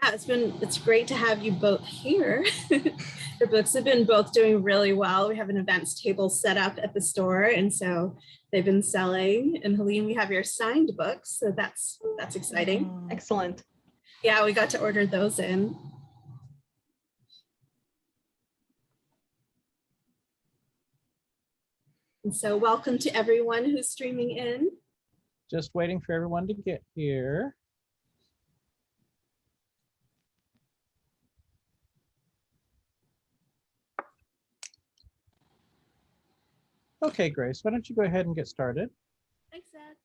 Yeah, it's great to have you both here. Your books have been both doing really well. We have an events table set up at the store, and so they've been selling. And Helene, we have your signed books, so that's exciting. Excellent. Yeah, we got to order those in. And so welcome to everyone who's streaming in. Just waiting for everyone to get here. Okay, Grace, why don't you go ahead and get started? Thanks, Ed.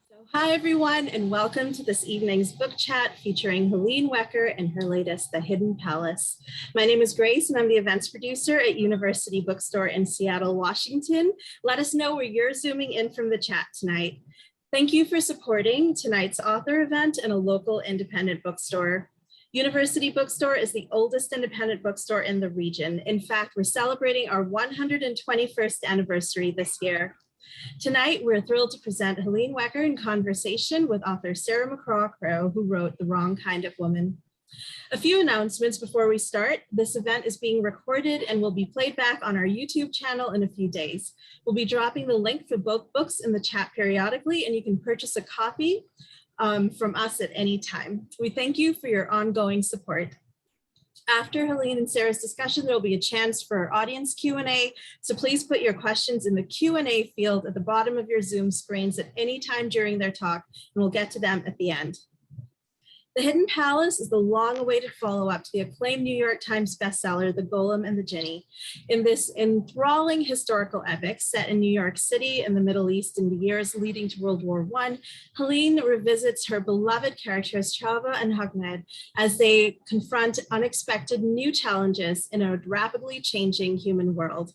So hi, everyone, and welcome to this evening's book chat featuring Helene Wecker and her latest, The Hidden Palace. My name is Grace, and I'm the events producer at University Bookstore in Seattle, Washington. Let us know where you're zooming in from the chat tonight. Thank you for supporting tonight's author event and a local independent bookstore. University Bookstore is the oldest independent bookstore in the region. In fact, we're celebrating our 121st anniversary this year. Tonight, we're thrilled to present Helene Wecker in conversation with author Sarah McCraw, who wrote The Wrong Kind of Woman. A few announcements before we start. This event is being recorded and will be played back on our YouTube channel in a few days. We'll be dropping the link for both books in the chat periodically, and you can purchase a copy from us at any time. We thank you for your ongoing support. After Helene and Sarah's discussion, there will be a chance for audience Q&A, so please put your questions in the Q&A field at the bottom of your Zoom screens at any time during their talk, and we'll get to them at the end. The Hidden Palace is the long-awaited follow-up to the acclaimed New York Times bestseller, The Golem and the Jinni. In this enthralling historical epic set in New York City and the Middle East in the years leading to World War I, Helene revisits her beloved characters Chava and Ahmad as they confront unexpected new challenges in a rapidly changing human world.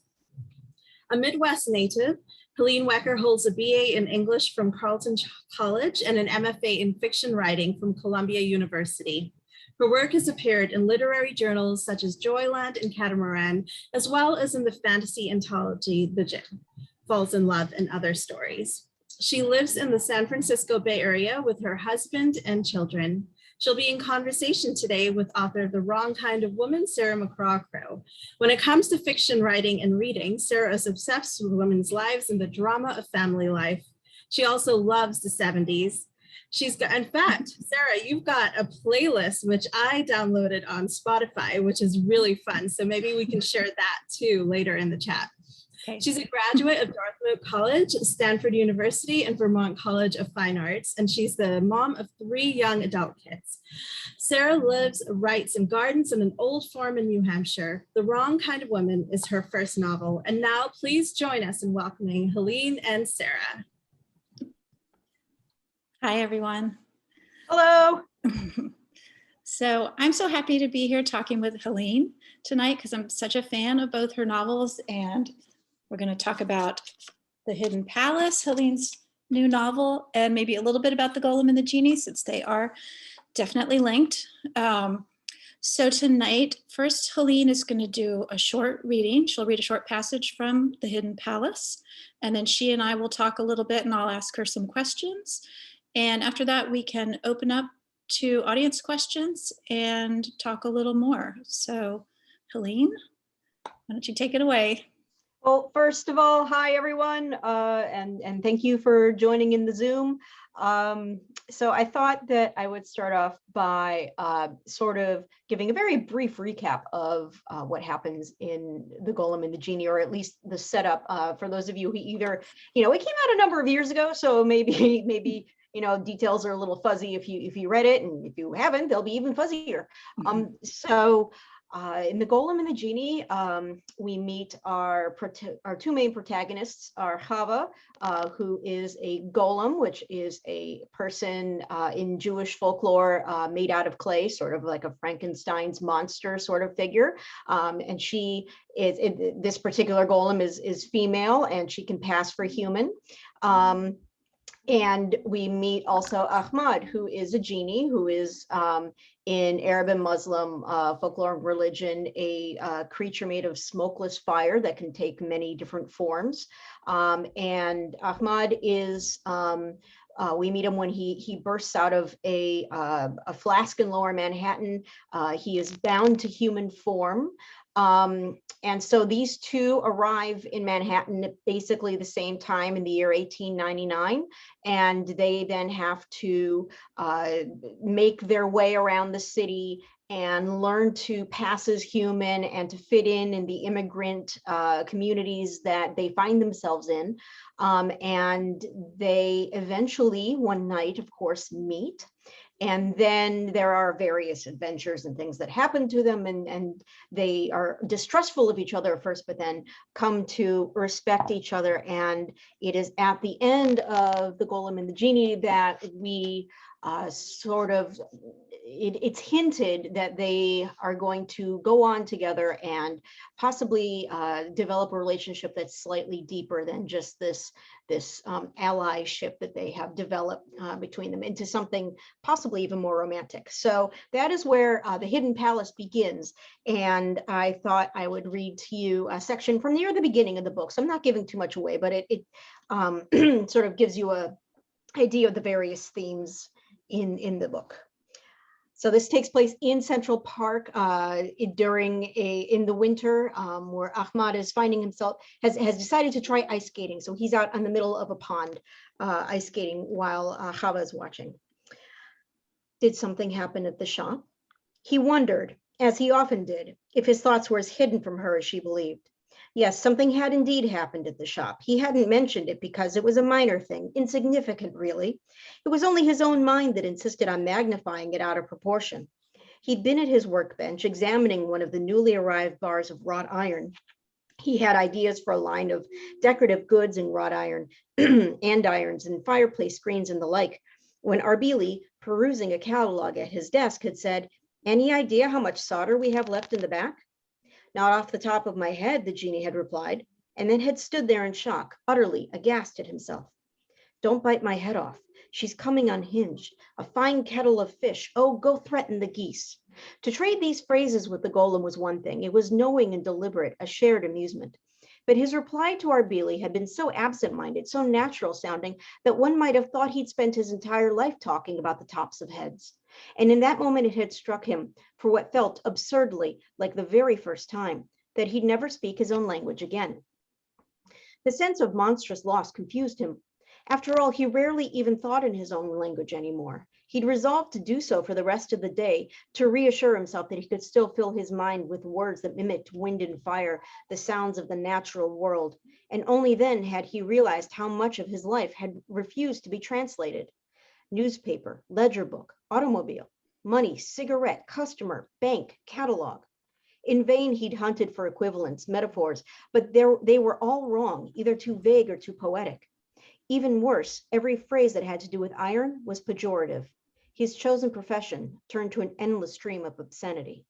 A Midwest native, Helene Wecker holds a BA in English from Carleton College and an MFA in fiction writing from Columbia University. Her work has appeared in literary journals such as Joyland and Catamaran, as well as in the fantasy anthology, The Jinn, Falls in Love and Other Stories. She lives in the San Francisco Bay Area with her husband and children. She'll be in conversation today with author of The Wrong Kind of Woman, Sarah McCraw. When it comes to fiction writing and reading, Sarah is obsessed with women's lives and the drama of family life. She also loves the 70s. In fact, Sarah, you've got a playlist which I downloaded on Spotify, which is really fun. So maybe we can share that too later in the chat. Okay. She's a graduate of Dartmouth College, Stanford University, and Vermont College of Fine Arts, and she's the mom of 3 young adult kids. Sarah writes, and gardens in an old farm in New Hampshire. The Wrong Kind of Woman is her first novel. And now please join us in welcoming Helene and Sarah. Hi, everyone. Hello. So I'm so happy to be here talking with Helene tonight because I'm such a fan of both her novels, and we're going to talk about The Hidden Palace, Helene's new novel, and maybe a little bit about The Golem and the Jinni, since they are definitely linked. So tonight, first, Helene is going to do a short reading. She'll read a short passage from The Hidden Palace, and then she and I will talk a little bit, and I'll ask her some questions. And after that, we can open up to audience questions and talk a little more. So, Helene, why don't you take it away? Well, first of all, hi everyone, and thank you for joining in the Zoom. So I thought that I would start off by sort of giving a very brief recap of what happens in The Golem and the Jinni, or at least the setup for those of you who either, it came out a number of years ago, so maybe details are a little fuzzy if you read it, and if you haven't, they'll be even fuzzier. In The Golem and the Jinni, we meet our 2 main protagonists are Chava, who is a golem, which is a person in Jewish folklore made out of clay, sort of like a Frankenstein's monster sort of figure. And she is, this particular golem is female, and she can pass for human. And we meet also Ahmad, who is a genie, who is in Arab and Muslim folklore and religion, a creature made of smokeless fire that can take many different forms. And Ahmad is, we meet him when he bursts out of a flask in Lower Manhattan. He is bound to human form. And so these two arrive in Manhattan at basically the same time in the year 1899, and they then have to make their way around the city and learn to pass as human and to fit in the immigrant communities that they find themselves in. And they eventually, one night, of course, meet. And then there are various adventures and things that happen to them, and they are distrustful of each other at first, but then come to respect each other. And it is at the end of The Golem and the Genie that we it's hinted that they are going to go on together and possibly develop a relationship that's slightly deeper than just this allyship that they have developed between them into something possibly even more romantic. So that is where The Hidden Palace begins. And I thought I would read to you a section from near the beginning of the book. So I'm not giving too much away, but it sort of gives you an idea of the various themes in the book. So this takes place in Central Park in the winter, where Ahmad is finding himself, has decided to try ice skating. So he's out in the middle of a pond ice skating while Chava is watching. Did something happen at the shop? He wondered, as he often did, if his thoughts were as hidden from her as she believed. Yes, something had indeed happened at the shop. He hadn't mentioned it because it was a minor thing, insignificant really. It was only his own mind that insisted on magnifying it out of proportion. He'd been at his workbench examining one of the newly arrived bars of wrought iron. He had ideas for a line of decorative goods in wrought iron, andirons and fireplace screens and the like, when Arbili, perusing a catalog at his desk, had said, "Any idea how much solder we have left in the back?" "Not off the top of my head," the genie had replied, and then had stood there in shock, utterly aghast at himself. "Don't bite my head off. She's coming unhinged. A fine kettle of fish. Oh, go threaten the geese." To trade these phrases with the golem was one thing. It was knowing and deliberate, a shared amusement. But his reply to Arbili had been so absent-minded, so natural sounding, that one might have thought he'd spent his entire life talking about the tops of heads. And in that moment it had struck him, for what felt absurdly like the very first time, that he'd never speak his own language again. The sense of monstrous loss confused him. After all, he rarely even thought in his own language anymore. He'd resolved to do so for the rest of the day, to reassure himself that he could still fill his mind with words that mimicked wind and fire, the sounds of the natural world. And only then had he realized how much of his life had refused to be translated. Newspaper, ledger book, automobile, money, cigarette, customer, bank, catalog. In vain he'd hunted for equivalents, metaphors, but they were all wrong, either too vague or too poetic. Even worse, every phrase that had to do with iron was pejorative. His chosen profession turned to an endless stream of obscenity.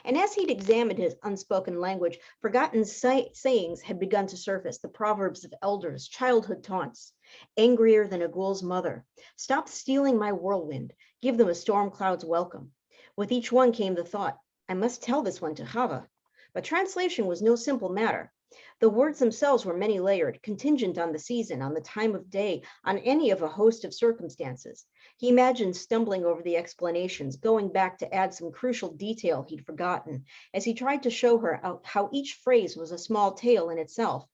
And as he'd examined his unspoken language, forgotten sayings had begun to surface, the proverbs of elders, childhood taunts. Angrier than a ghoul's mother. Stop stealing my whirlwind. Give them a storm cloud's welcome. With each one came the thought, I must tell this one to Chava. But translation was no simple matter. The words themselves were many-layered, contingent on the season, on the time of day, on any of a host of circumstances. He imagined stumbling over the explanations, going back to add some crucial detail he'd forgotten, as he tried to show her how each phrase was a small tale in itself.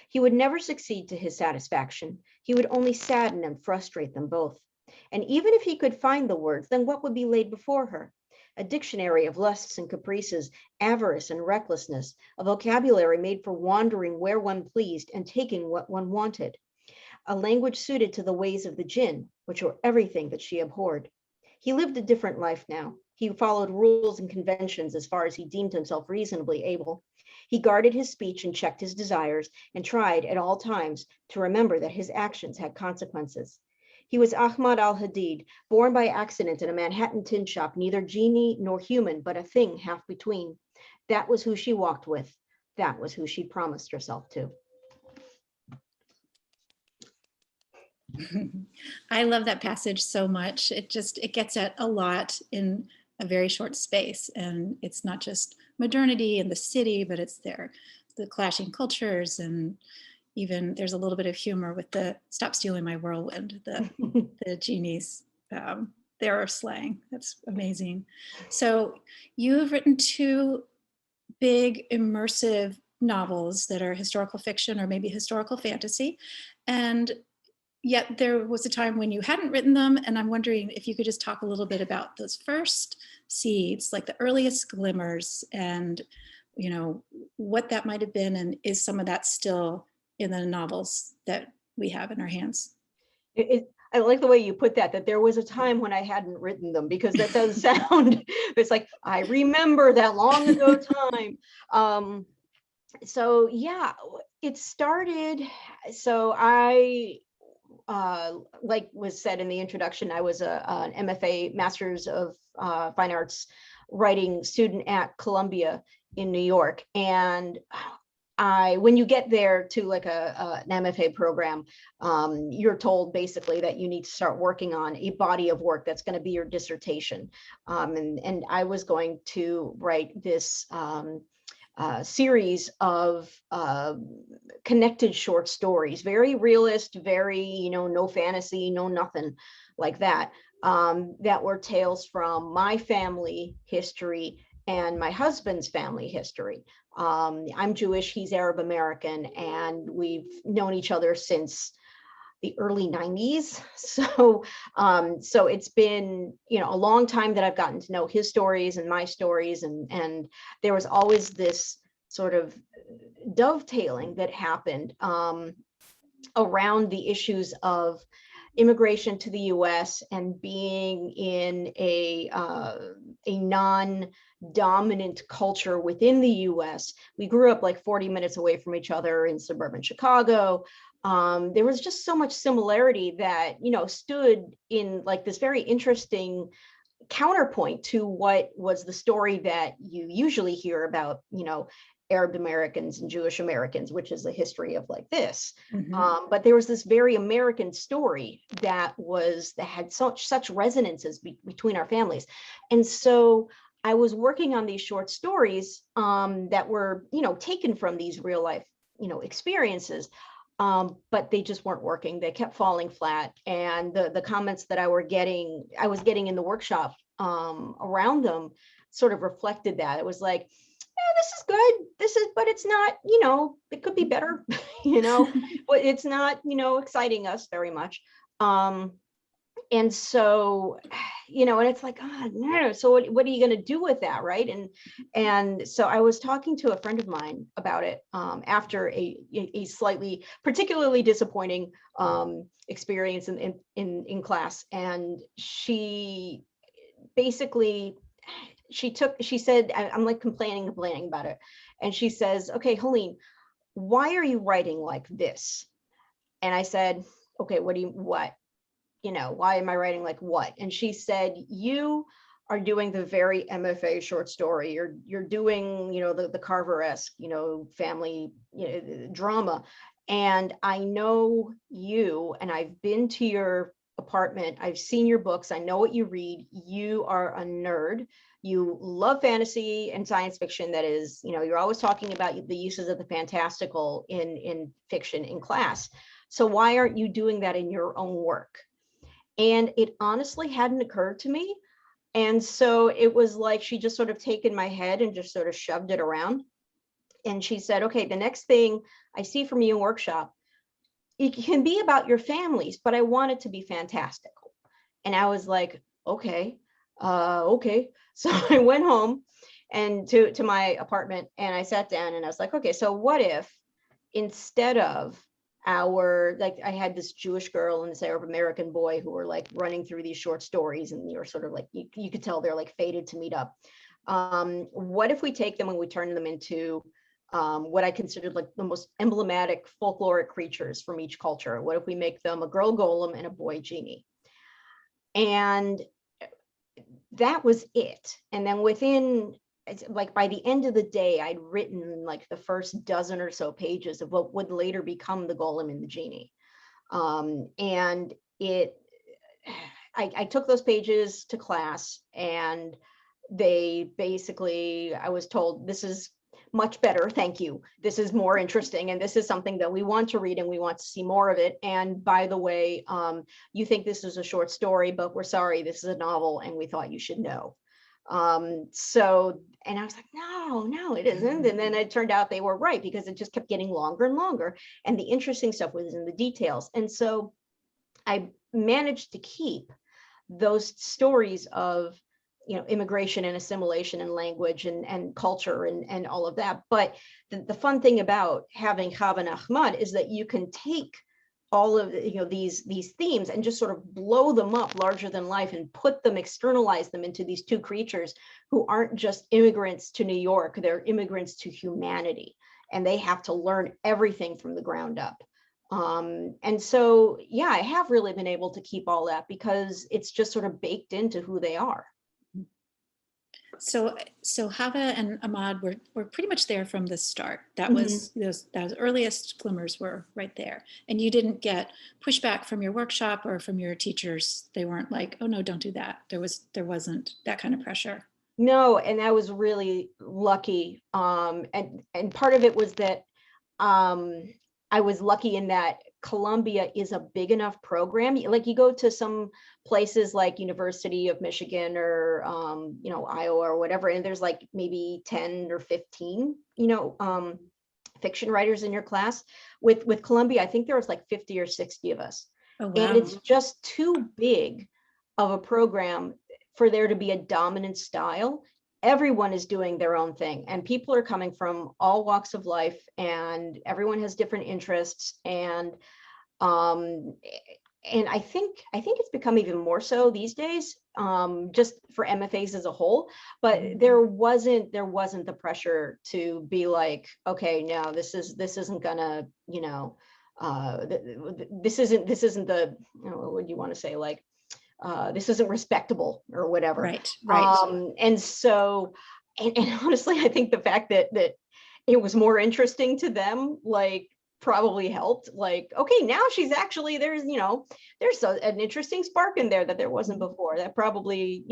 He would never succeed to his satisfaction. He would only sadden and frustrate them both. And even if he could find the words, then what would be laid before her? A dictionary of lusts and caprices, avarice and recklessness, a vocabulary made for wandering where one pleased and taking what one wanted. A language suited to the ways of the jinn, which were everything that she abhorred. He lived a different life now. He followed rules and conventions as far as he deemed himself reasonably able. He guarded his speech and checked his desires and tried at all times to remember that his actions had consequences. He was Ahmad al-Hadid, born by accident in a Manhattan tin shop, neither genie nor human, but a thing half between. That was who she walked with. That was who she promised herself to. I love that passage so much. It gets at a lot in a very short space. And it's not just modernity and the city, but it's the clashing cultures, and even there's a little bit of humor with the "stop stealing my whirlwind," the genies, their slang. That's amazing. So you have written two big immersive novels that are historical fiction or maybe historical fantasy. And yet there was a time when you hadn't written them. And I'm wondering if you could just talk a little bit about those first seeds, like the earliest glimmers, and what that might have been, and is some of that still in the novels that we have in our hands? I like the way you put that there was a time when I hadn't written them, because that does sound, it's like, I remember that long ago time. So yeah, it started, so I, like was said in the introduction, I was an MFA, Master's of Fine Arts writing student at Columbia in New York. And when you get there to like an MFA program, you're told basically that you need to start working on a body of work that's going to be your dissertation. And I was going to write this series of connected short stories, very realist, very, no fantasy, no nothing like that, that were tales from my family history and my husband's family history. I'm Jewish, he's Arab American, and we've known each other since the early 90s. So it's been, a long time that I've gotten to know his stories and my stories. And there was always this sort of dovetailing that happened around the issues of immigration to the US and being in a non-dominant culture within the US. We grew up like 40 minutes away from each other in suburban Chicago. There was just so much similarity that, stood in like this very interesting counterpoint to what was the story that you usually hear about, Arab Americans and Jewish Americans, which is a history of like this. Mm-hmm. But there was this very American story that had such resonances between our families. And so I was working on these short stories that were, taken from these real life, experiences. But they just weren't working. They kept falling flat. And the comments that I was getting in the workshop around them sort of reflected that. It was like, this is good. But it's not, it could be better, but it's not, exciting us very much. And so, and it's like, oh, no. So what are you going to do with that, right? And so I was talking to a friend of mine about it after a slightly particularly disappointing experience in class, and she basically she said, I'm like complaining about it, and she says, okay, Helene, why are you writing like this? And I said, okay, what? Why am I writing like what? And she said, you are doing the very MFA short story. You're doing, the Carver-esque, family drama. And I know you, and I've been to your apartment. I've seen your books. I know what you read. You are a nerd. You love fantasy and science fiction. That is, you're always talking about the uses of the fantastical in fiction in class. So why aren't you doing that in your own work? And it honestly hadn't occurred to me. And so it was like she just sort of taken my head and just sort of shoved it around. And she said, okay, the next thing I see from you in workshop, it can be about your families, but I want it to be fantastical. And I was like, okay. So I went home and to my apartment, and I sat down and I was like, okay, so what if instead of I had this Jewish girl and this Arab American boy who were like running through these short stories, and you're sort of like, you could tell they're like fated to meet up. What if we take them and we turn them into what I considered like the most emblematic folkloric creatures from each culture? What if we make them a girl golem and a boy genie? And that was it. And then by the end of the day, I'd written like the first dozen or so pages of what would later become the golem and the genie. And I took those pages to class, and they basically, I was told, this is much better, thank you. This is more interesting, and this is something that we want to read, and we want to see more of it. And by the way, you think this is a short story, but we're sorry, this is a novel, and we thought you should know. So, and I was like, no, it isn't. And then it turned out they were right, because it just kept getting longer and longer. And the interesting stuff was in the details. And so I managed to keep those stories of, immigration and assimilation and language and culture and all of that. But the fun thing about having Chava and Ahmad is that you can take all of these themes and just sort of blow them up larger than life and put them, externalize them into these two creatures who aren't just immigrants to New York, they're immigrants to humanity, and they have to learn everything from the ground up. And so, yeah, I have really been able to keep all that because it's just sort of baked into who they are. So Chava and Ahmad were pretty much there from the start. That was those earliest glimmers were right there. And you didn't get pushback from your workshop or from your teachers. They weren't like, oh no, don't do that. There wasn't that kind of pressure. No, and I was really lucky. And part of it was that I was lucky in that Columbia is a big enough program. Like, you go to some places like University of Michigan or Iowa or whatever, and there's like maybe 10 or 15 fiction writers in your class. With Columbia, I think there was like 50 or 60 of us. Oh, wow. And it's just too big of a program for there to be a dominant style. Everyone is doing their own thing, and people are coming from all walks of life, and everyone has different interests. And I think it's become even more so these days, just for MFAs as a whole. But there wasn't the pressure to be like, okay, no, this isn't gonna, this isn't the, what do you want to say, like, this isn't respectable or whatever. Right. And so, and honestly, I think the fact that it was more interesting to them, like, probably helped. Like, okay, now she's actually, there's an interesting spark in there that there wasn't before. That probably,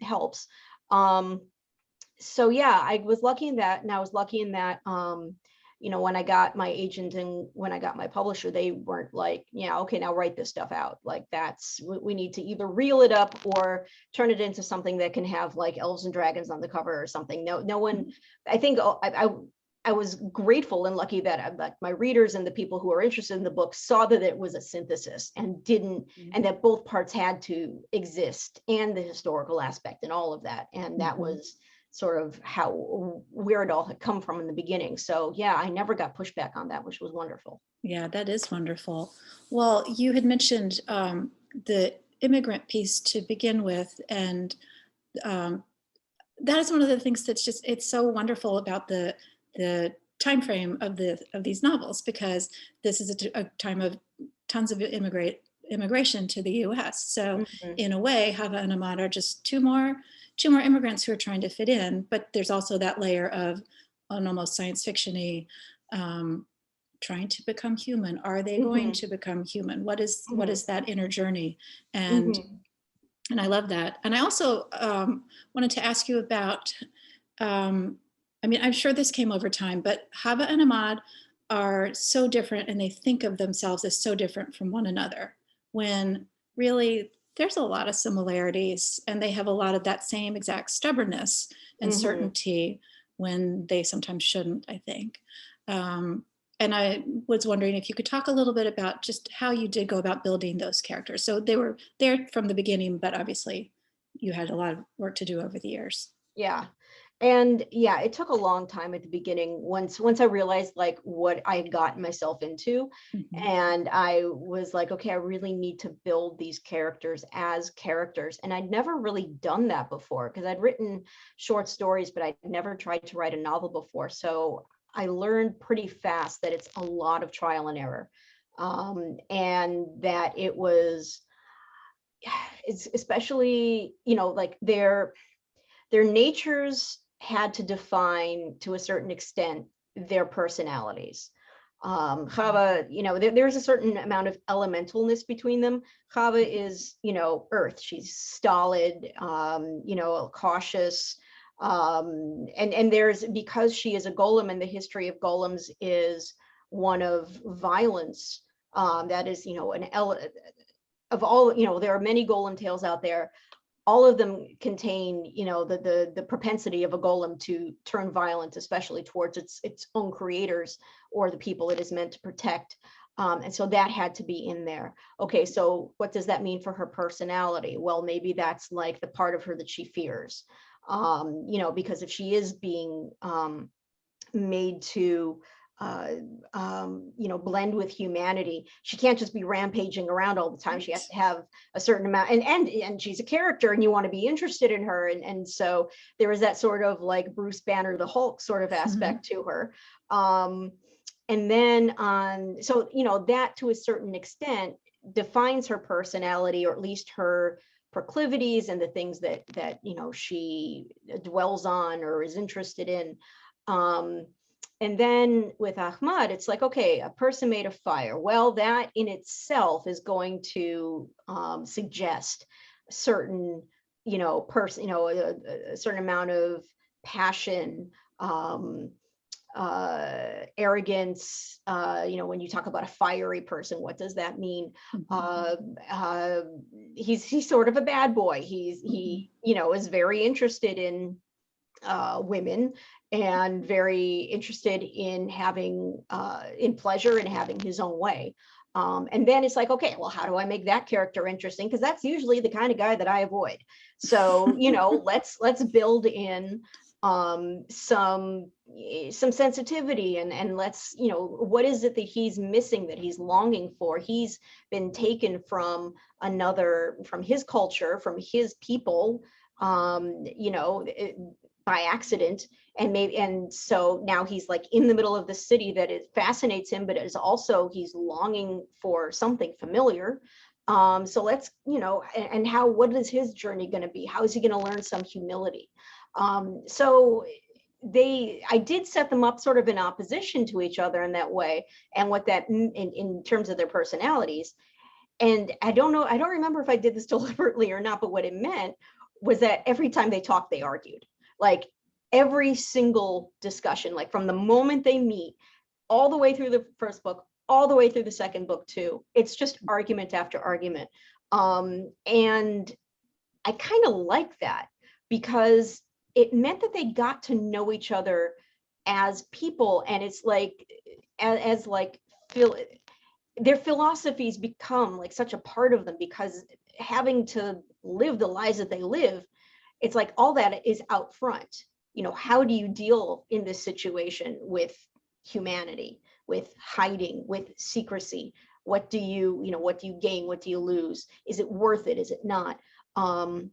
helps. So yeah, I was lucky in that. And I was lucky in that, when I got my agent and when I got my publisher, they weren't like, yeah, okay, now write this stuff out. Like, we need to either reel it up or turn it into something that can have like elves and dragons on the cover or something. No one, I think I was grateful and lucky that my readers and the people who are interested in the book saw that it was a synthesis and and that both parts had to exist, and the historical aspect and all of that. And that was sort of where it all had come from in the beginning. So yeah, I never got pushback on that, which was wonderful. Yeah, that is wonderful. Well, you had mentioned the immigrant piece to begin with, and that is one of the things that's just, it's so wonderful about the time frame of these novels, because this is a time of tons of immigration to the U.S. So in a way, Chava and Ahmad are just two more immigrants who are trying to fit in, but there's also that layer of an almost science fiction-y trying to become human. Are they going to become human? What is that inner journey? And I love that. And I also wanted to ask you about, I'm sure this came over time, but Chava and Ahmad are so different, and they think of themselves as so different from one another, when really there's a lot of similarities, and they have a lot of that same exact stubbornness and certainty when they sometimes shouldn't, I think. And I was wondering if you could talk a little bit about just how you did go about building those characters. So they were there from the beginning, but obviously you had a lot of work to do over the years. Yeah. And yeah, it took a long time at the beginning once I realized like what I had gotten myself into. And I was like, okay, I really need to build these characters as characters. And I'd never really done that before, because I'd written short stories, but I'd never tried to write a novel before. So I learned pretty fast that it's a lot of trial and error. And that it's especially, like their natures had to define, to a certain extent, their personalities. Chava, there's a certain amount of elementalness between them. Chava is, earth. She's stolid, cautious. And there's, because she is a golem, and the history of golems is one of violence. That is, of all, there are many golem tales out there. All of them contain, the propensity of a golem to turn violent, especially towards its own creators or the people it is meant to protect. And so that had to be in there. Okay, so what does that mean for her personality? Well, maybe that's like the part of her that she fears, because if she is being made to blend with humanity, she can't just be rampaging around all the time. She has to have a certain amount, and she's a character, and you want to be interested in her, and so there is that sort of like Bruce Banner the Hulk sort of aspect to her. And then so that to a certain extent defines her personality, or at least her proclivities and the things that she dwells on or is interested in. And then with Ahmad, it's like, okay, a person made of fire. Well, that in itself is going to suggest a certain, person, a certain amount of passion, arrogance. When you talk about a fiery person, what does that mean? He's sort of a bad boy. He is very interested in women, and very interested in having in pleasure and having his own way. And then it's like, okay, well, how do I make that character interesting? Because that's usually the kind of guy that I avoid. So, let's build in some sensitivity, and let's, what is it that he's missing, that he's longing for? He's been taken from his culture, from his people, by accident, and so now he's like in the middle of the city that it fascinates him, but it is also, he's longing for something familiar. So let's, and what is his journey going to be? How is he going to learn some humility? So I did set them up sort of in opposition to each other in that way, and what that in terms of their personalities. And I don't remember if I did this deliberately or not, but what it meant was that every time they talked, they argued. Like every single discussion, like from the moment they meet, all the way through the first book, all the way through the second book too, it's just argument after argument. And I kind of like that, because it meant that they got to know each other as people, and it's like, their philosophies become like such a part of them, because having to live the lives that they live, it's like all that is out front. How do you deal in this situation with humanity, with hiding, with secrecy? What do you gain? What do you lose? Is it worth it? Is it not? And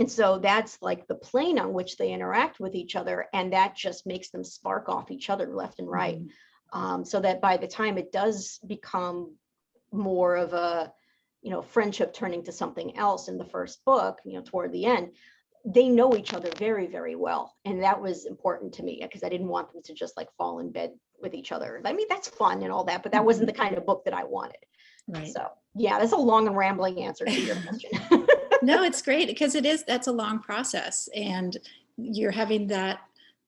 so that's like the plane on which they interact with each other, and that just makes them spark off each other left and right. So that by the time it does become more of a, friendship turning to something else in the first book, toward the end, they know each other very, very well. And that was important to me, because I didn't want them to just like fall in bed with each other. I mean, that's fun and all that, but that wasn't the kind of book that I wanted. Right. So yeah, that's a long and rambling answer to your question. No, it's great, because that's a long process, and you're having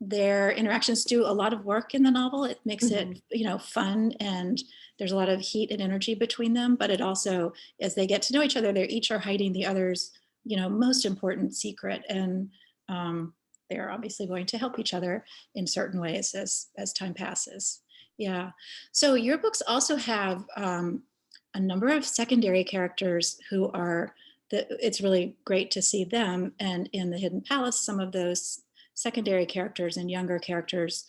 their interactions do a lot of work in the novel. It makes it, fun, and there's a lot of heat and energy between them, but it also, as they get to know each other, they each are hiding the other's, most important secret, and they're obviously going to help each other in certain ways as time passes. Yeah. So your books also have a number of secondary characters who are, it's really great to see them. And in The Hidden Palace, some of those secondary characters and younger characters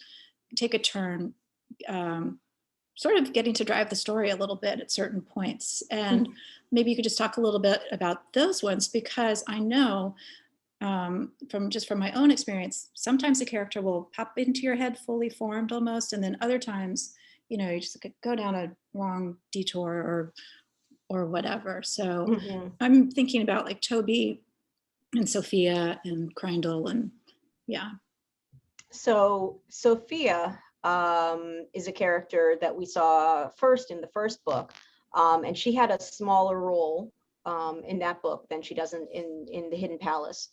take a turn, sort of getting to drive the story a little bit at certain points. And maybe you could just talk a little bit about those ones, because I know from my own experience, sometimes a character will pop into your head fully formed almost, and then other times, you just go down a wrong detour or whatever. So I'm thinking about like Toby and Sophia and Crindle, and yeah. So Sophia, is a character that we saw first in the first book. And she had a smaller role in that book than she does in The Hidden Palace.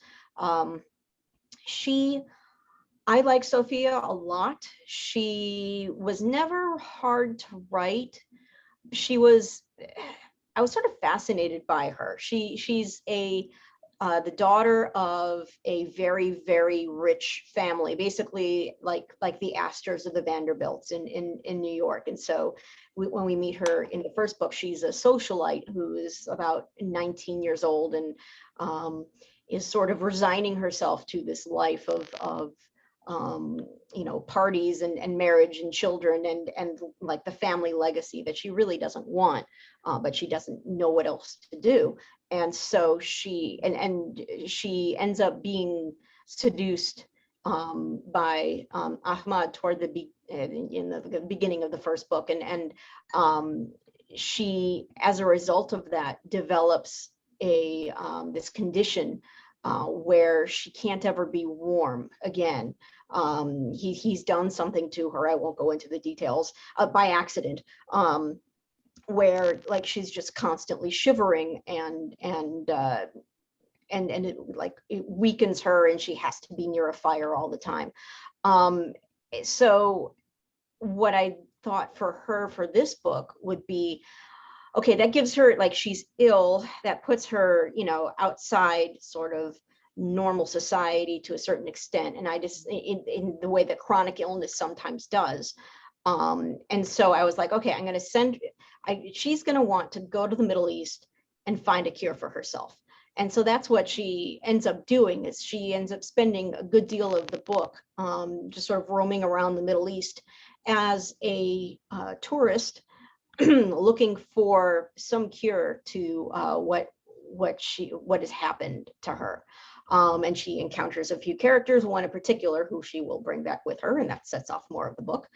I like Sophia a lot. She was never hard to write. I was sort of fascinated by her. She's the daughter of a very, very rich family, basically like the Astors of the Vanderbilts in New York. And so when we meet her in the first book, she's a socialite who is about 19 years old and is sort of resigning herself to this life of parties and marriage and children and like the family legacy that she really doesn't want, but she doesn't know what else to do. And so she ends up being seduced by Ahmad toward in the beginning of the first book, and she, as a result of that, develops this condition where she can't ever be warm again. He's done something to her. I won't go into the details, by accident, where like she's just constantly shivering and it weakens her, and she has to be near a fire all the time. So what I thought for her for this book would be, okay, that gives her, like, she's ill, that puts her, outside sort of normal society to a certain extent. And I just, in the way that chronic illness sometimes does. And so I was like, okay, I'm going to she's going to want to go to the Middle East and find a cure for herself. And so that's what she ends up doing, is she ends up spending a good deal of the book just sort of roaming around the Middle East as a tourist, looking for some cure to what has happened to her. And she encounters a few characters, one in particular who she will bring back with her, and that sets off more of the book.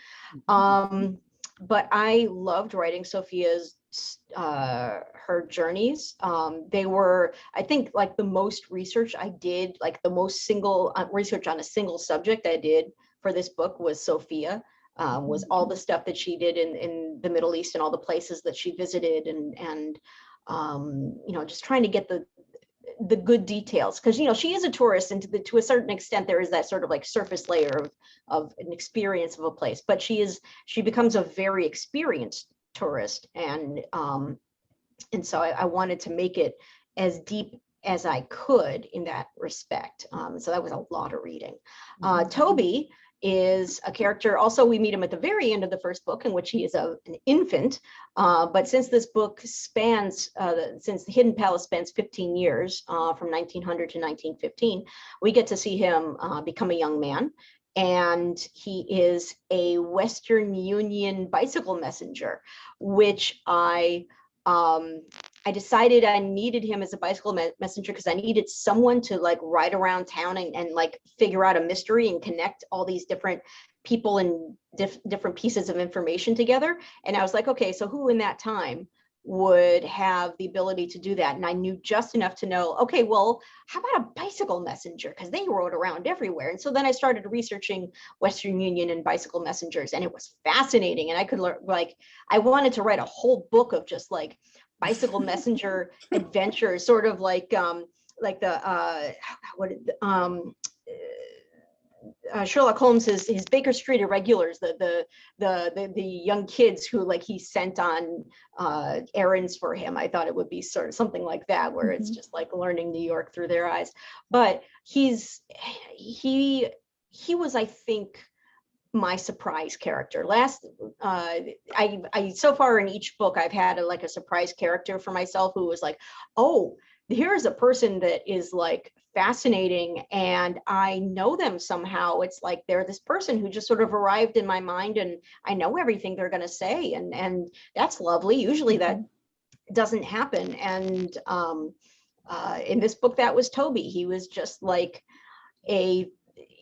But I loved writing Sophia's her journeys. They were, I think, like the most research I did, like the most single research on a single subject I did for this book was Sophia. Was all the stuff that she did in the Middle East and all the places that she visited, and just trying to get the good details, because she is a tourist, and to a certain extent there is that sort of like surface layer of an experience of a place, but she becomes a very experienced tourist, and so I wanted to make it as deep as I could in that respect. So that was a lot of reading. Toby is a character, also we meet him at the very end of the first book, in which he is an infant, but since this book spans, since The Hidden Palace spans 15 years, from 1900 to 1915, we get to see him become a young man, and he is a Western Union bicycle messenger, which I decided I needed him as a bicycle messenger because I needed someone to like ride around town and like figure out a mystery and connect all these different people and different pieces of information together. And I was like, okay, so who in that time would have the ability to do that? And I knew just enough to know, okay, well, how about a bicycle messenger? Because they rode around everywhere. And so then I started researching Western Union and bicycle messengers, and it was fascinating. And I could learn, like, I wanted to write a whole book of just like bicycle messenger adventures, sort of like Sherlock Holmes, his Baker Street Irregulars, the young kids who like he sent on errands for him. I thought it would be sort of something like that, where it's just like learning New York through their eyes. But he was, I think, my surprise character. I so far in each book I've had a surprise character for myself who was like, oh, here's a person that is like fascinating and I know them somehow. It's like they're this person who just sort of arrived in my mind and I know everything they're going to say, and that's lovely. Usually that doesn't happen. And in this book, that was Toby. He was just like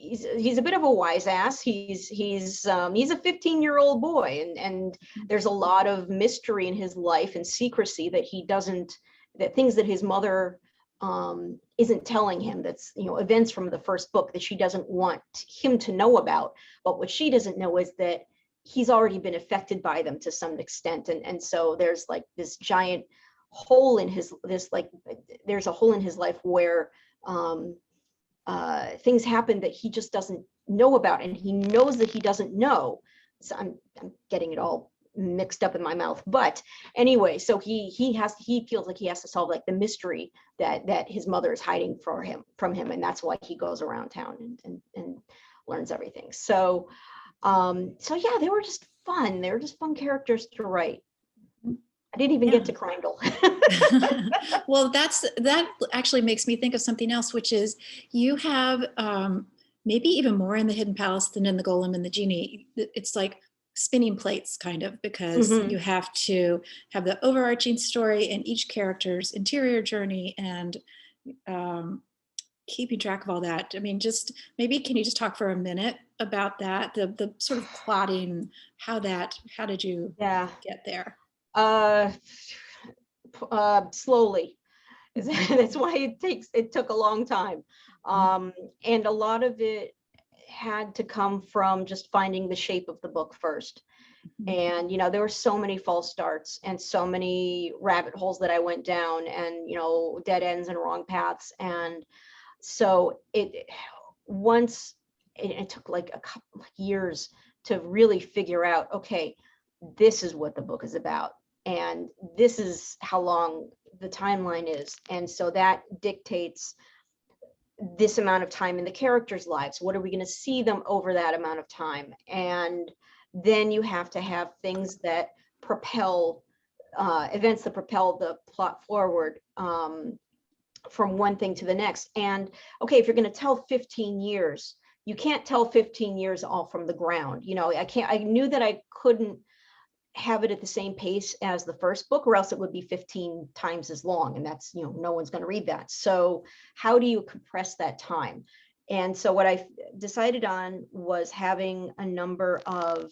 he's a bit of a wise ass. He's a 15-year-old boy, and there's a lot of mystery in his life and secrecy that he doesn't, that things that his mother isn't telling him, that's, events from the first book that she doesn't want him to know about. But what she doesn't know is that he's already been affected by them to some extent. And so there's like this giant hole in his, there's a hole in his life where things happen that he just doesn't know about, and he knows that he doesn't know. So I'm getting it all mixed up in my mouth, but anyway, so he feels like he has to solve like the mystery that his mother is hiding from him, and that's why he goes around town and learns everything. So yeah, they were just fun. They were just fun characters to write. I didn't even get to Crindle. Well, that actually makes me think of something else, which is you have maybe even more in the Hidden Palace than in the Golem and the Genie. It's like spinning plates, kind of, because you have to have the overarching story and each character's interior journey and keeping track of all that. I mean, just maybe can you just talk for a minute about that, the sort of plotting, how did you get there? Slowly. That's why it took a long time. And a lot of it had to come from just finding the shape of the book first. And, there were so many false starts and so many rabbit holes that I went down, and, dead ends and wrong paths. And so it took like a couple of years to really figure out, okay, this is what the book is about, and this is how long the timeline is. And so that dictates this amount of time in the characters' lives. What are we going to see them over that amount of time? And then you have to have things that propel events that propel the plot forward from one thing to the next. And okay, if you're going to tell 15 years, you can't tell 15 years all from the ground. I knew that I couldn't have it at the same pace as the first book, or else it would be 15 times as long, and that's, no one's going to read that. So how do you compress that time? And so what I decided on was having a number of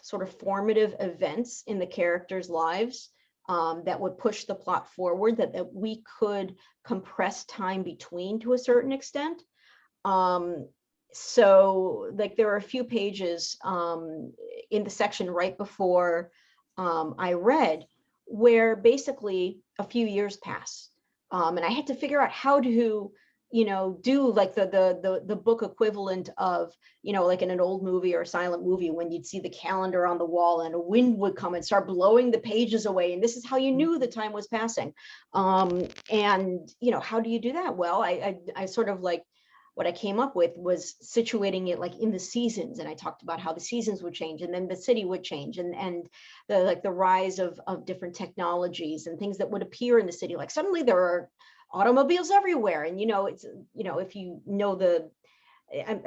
sort of formative events in the characters' lives that would push the plot forward, that we could compress time between to a certain extent. So like there are a few pages in the section right before I read where basically a few years pass, and I had to figure out how to do like the book equivalent of like in an old movie or a silent movie, when you'd see the calendar on the wall and a wind would come and start blowing the pages away, and this is how you knew the time was passing. And how do you do that? Well, I sort of like, what I came up with was situating it like in the seasons, and I talked about how the seasons would change, and then the city would change, and the rise of different technologies and things that would appear in the city. Like suddenly there are automobiles everywhere, and it's if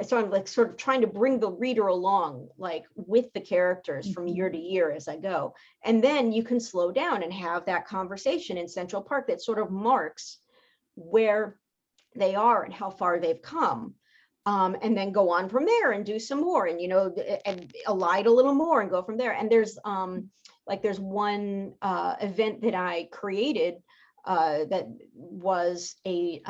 so I'm like sort of trying to bring the reader along like with the characters from year to year as I go, and then you can slow down and have that conversation in Central Park that sort of marks where they are and how far they've come, and then go on from there and do some more, and and elide a little more and go from there. And there's one event that I created that was a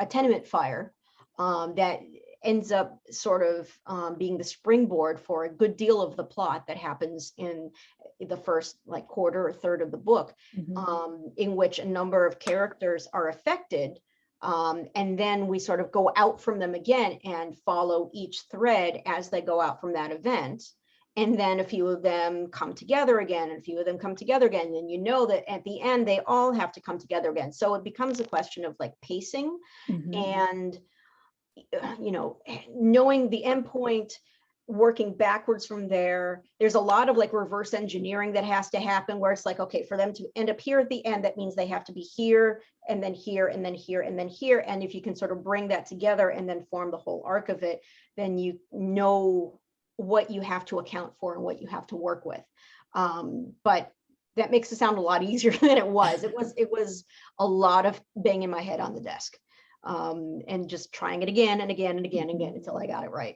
tenement fire that ends up sort of being the springboard for a good deal of the plot that happens in the first like quarter or third of the book, in which a number of characters are affected. And then we sort of go out from them again and follow each thread as they go out from that event. And then a few of them come together again, and a few of them come together again. And that at the end, they all have to come together again. So it becomes a question of like pacing and, knowing the end point, working backwards from there. There's a lot of like reverse engineering that has to happen, where it's like, okay, for them to end up here at the end, that means they have to be here and then here and then here and then here. And if you can sort of bring that together and then form the whole arc of it, then you know what you have to account for and what you have to work with. But that makes it sound a lot easier than it was. It was a lot of banging my head on the desk, and just trying it again and again and again and again until I got it right.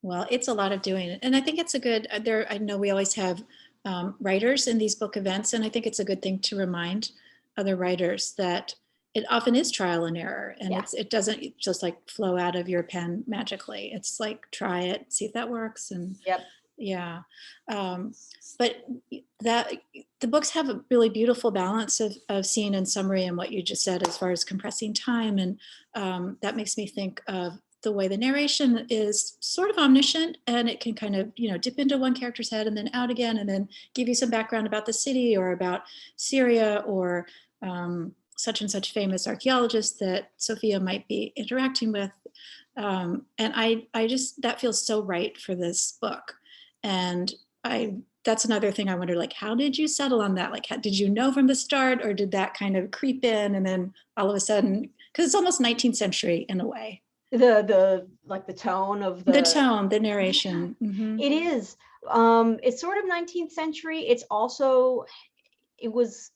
Well, it's a lot of doing it. And I think it's a good, I know we always have writers in these book events, and I think it's a good thing to remind other writers that it often is trial and error, and Yeah. it doesn't just like flow out of your pen magically. It's like, try it, see if that works. And Yep. yeah. But that the books have a really beautiful balance of scene and summary, and what you just said as far as compressing time. And that makes me think of the way the narration is sort of omniscient, and it can kind of, dip into one character's head and then out again, and then give you some background about the city or about Syria, or such and such famous archaeologist that Sophia might be interacting with. And I just, that feels so right for this book. And that's another thing I wonder, like, how did you settle on that? Like, did you know from the start, or did that kind of creep in and then all of a sudden, because it's almost 19th century in a way. The tone of the narration. Mm-hmm. It is. It's sort of 19th century. It was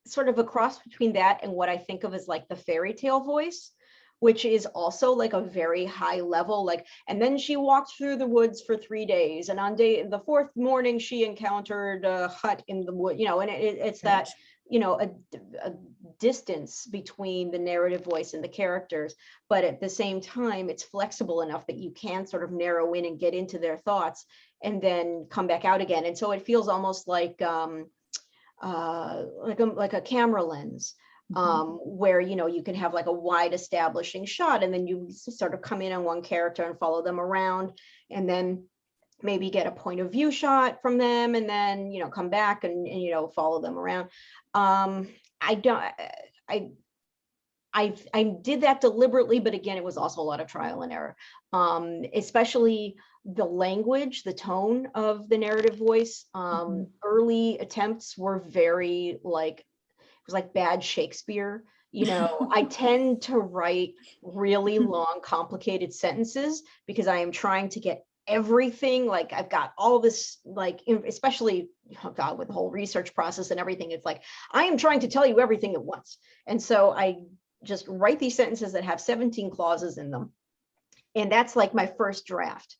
sort of a cross between that and what I think of as like the fairy tale voice, which is also like a very high level, like, and then she walked through the woods for 3 days, and on the fourth morning she encountered a hut in the wood, and it's right. That, a distance between the narrative voice and the characters, but at the same time it's flexible enough that you can sort of narrow in and get into their thoughts and then come back out again. And so it feels almost like a camera lens, where you can have like a wide establishing shot, and then you sort of come in on one character and follow them around, and then maybe get a point of view shot from them, and then come back and follow them around. I did that deliberately, but again, it was also a lot of trial and error, especially the language, the tone of the narrative voice. Early attempts were very like, it was like bad Shakespeare. I tend to write really long, complicated sentences because I am trying to get everything. Like, I've got all this, like, especially with the whole research process and everything, it's like, I am trying to tell you everything at once. And so I just write these sentences that have 17 clauses in them. And that's like my first draft.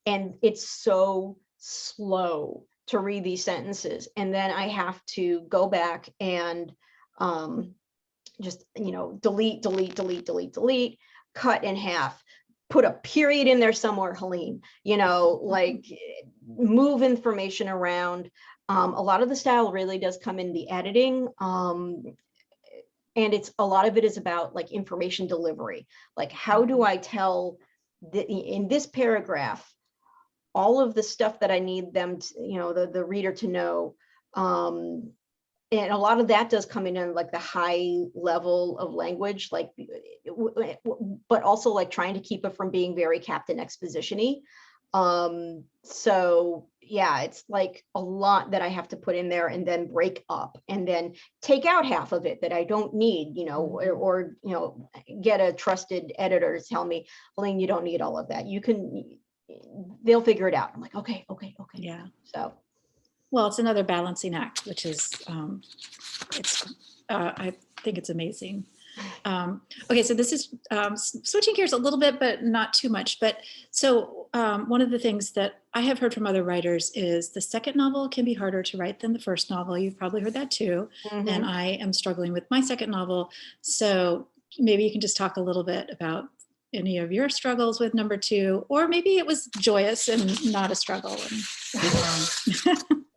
And it's so slow to read these sentences. And then I have to go back and just, delete, cut in half, put a period in there somewhere, Helene, like move information around. A lot of the style really does come in the editing. And a lot of it is about like information delivery. Like, how do I tell in this paragraph all of the stuff that I need them to, the reader to know. And a lot of that does come in like the high level of language, like, but also like trying to keep it from being very Captain Exposition-y. So yeah, it's like a lot that I have to put in there and then break up and then take out half of it that I don't need, or get a trusted editor to tell me, Helene, you don't need all of that. They'll figure it out. I'm like, okay. Yeah. So. Well, it's another balancing act, which is, I think it's amazing. Okay, so this is switching gears a little bit, but not too much. But so one of the things that I have heard from other writers is the second novel can be harder to write than the first novel. You've probably heard that too. Mm-hmm. And I am struggling with my second novel. So maybe you can just talk a little bit about any of your struggles with number two, or maybe it was joyous and not a struggle.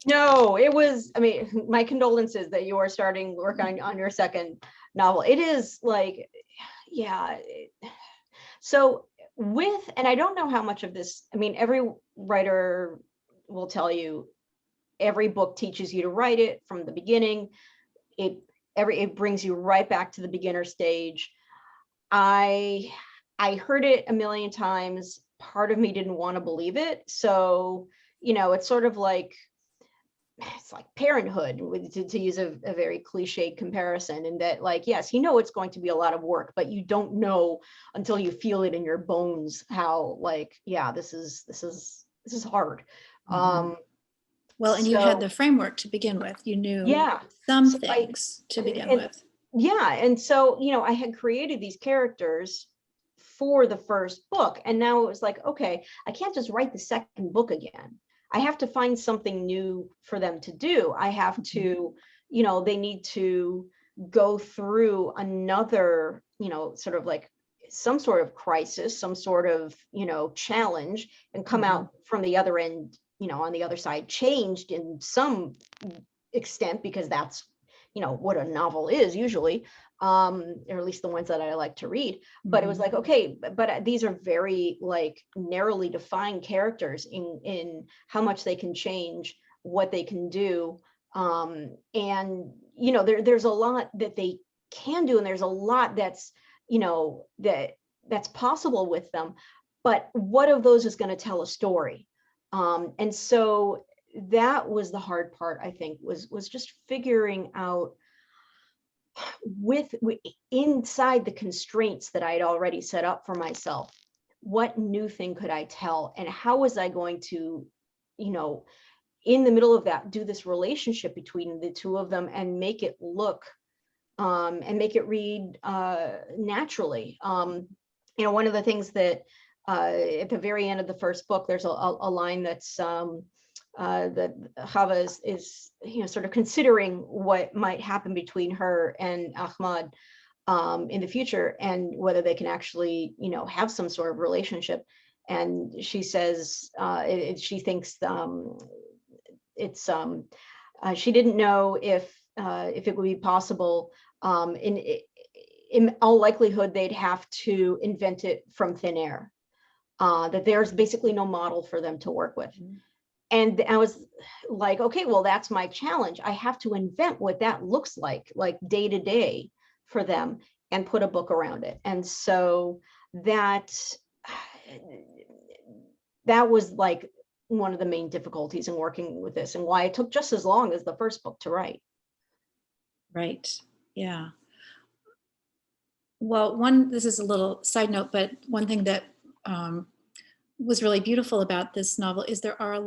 No, it was, my condolences that you are starting work on your second novel. It is like, yeah. So and I don't know how much of this, every writer will tell you, every book teaches you to write it from the beginning. It brings you right back to the beginner stage. I heard it a million times. Part of me didn't want to believe it. So, it's sort of like, it's like parenthood, to use a very cliche comparison, in that, like, yes, it's going to be a lot of work, but you don't know until you feel it in your bones how, like, yeah, this is hard. Mm-hmm. Well, and you had the framework to begin with. You knew some things to begin with. Yeah, and so I had created these characters for the first book, and now it was like, okay, I can't just write the second book again. I have to find something new for them to do. I have to, they need to go through another, sort of like some sort of crisis, some sort of, challenge, and come out from the other end, on the other side, changed in some extent, because that's, what a novel is usually, or at least the ones that I like to read. But it was like, okay, but these are very like narrowly defined characters in how much they can change, what they can do. And, there's a lot that they can do, and there's a lot that's, that's possible with them. But what of those is going to tell a story? And so that was the hard part, I think, was just figuring out with inside the constraints that I had already set up for myself, what new thing could I tell, and how was I going to, in the middle of that, do this relationship between the two of them and make it look and make it read naturally. One of the things that at the very end of the first book, there's a line that's that Chava is sort of considering what might happen between her and Ahmad in the future, and whether they can actually have some sort of relationship. And she says she thinks it's she didn't know if it would be possible. In all likelihood, they'd have to invent it from thin air. That there's basically no model for them to work with. And I was like, okay, well, that's my challenge. I have to invent what that looks like day to day for them, and put a book around it. And so that was like one of the main difficulties in working with this, and why it took just as long as the first book to write. Right. Yeah. Well, this is a little side note, but one thing that was really beautiful about this novel is there are a